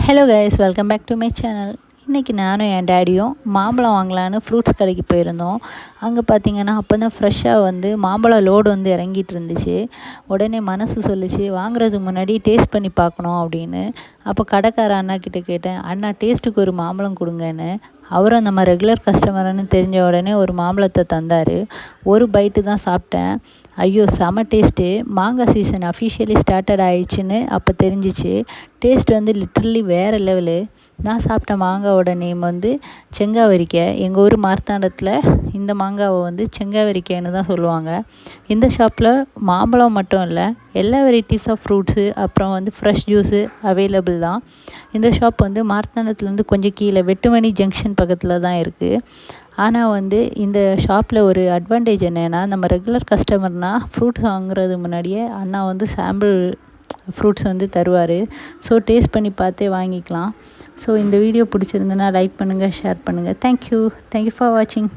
Hello guys, welcome back to my channel. இன்றைக்கி நானும் என் டேடியும் மாம்பழம் வாங்கலான்னு ஃப்ரூட்ஸ் கடைக்கு போயிருந்தோம். அங்கே பார்த்திங்கன்னா அப்போ தான் ஃப்ரெஷ்ஷாக மாம்பழம் லோடு இறங்கிட்டு இருந்துச்சு. உடனே மனசு சொல்லிச்சு, வாங்குறதுக்கு முன்னாடி டேஸ்ட் பண்ணி பார்க்கணும் அப்படின்னு. அப்போ கடைக்கார அண்ணா கிட்டே கேட்டேன், அண்ணா டேஸ்ட்டுக்கு ஒரு மாம்பழம் கொடுங்கன்னு. அவரும் நம்ம ரெகுலர் கஸ்டமர்னு தெரிஞ்ச உடனே ஒரு மாம்பழத்தை தந்தார். ஒரு பைட்டு தான் சாப்பிட்டேன். ஐயோ செம டேஸ்ட்டு! மாங்காய் சீசன் அஃபிஷியலி ஸ்டார்டட் ஆயிடுச்சுன்னு அப்போ தெரிஞ்சிச்சு. டேஸ்ட் லிட்ரலி வேறு லெவலு. நான் சாப்பிட்ட மாங்காவோட நேம் செங்காவரிக்காய். எங்கள் ஊர் மார்த்தாண்டத்தில் இந்த மாங்காவை செங்காவரிக்காய்னு தான் சொல்லுவாங்க. இந்த ஷாப்பில் மாம்பழம் மட்டும் இல்லை, எல்லா வெரைட்டிஸ் ஆஃப் ஃப்ரூட்ஸு அப்புறம் ஃப்ரெஷ் ஜூஸு அவைலபிள் தான். இந்த ஷாப் மார்த்தாண்டத்துலேருந்து கொஞ்சம் கீழே வெட்டுமணி ஜங்ஷன் பக்கத்தில் தான் இருக்குது. ஆனால் இந்த ஷாப்பில் ஒரு அட்வான்டேஜ் என்னென்னா, நம்ம ரெகுலர் கஸ்டமர்னால் ஃப்ரூட்ஸ் வாங்குறது முன்னாடியே அண்ணா சாம்பிள் ஃப்ரூட்ஸ் தருவார். ஸோ டேஸ்ட் பண்ணி பார்த்தே வாங்கிக்கலாம். ஸோ இந்த வீடியோ பிடிச்சிருந்துன்னா லைக் பண்ணுங்கள், ஷேர் பண்ணுங்கள். தேங்க்யூ ஃபார் வாட்சிங்.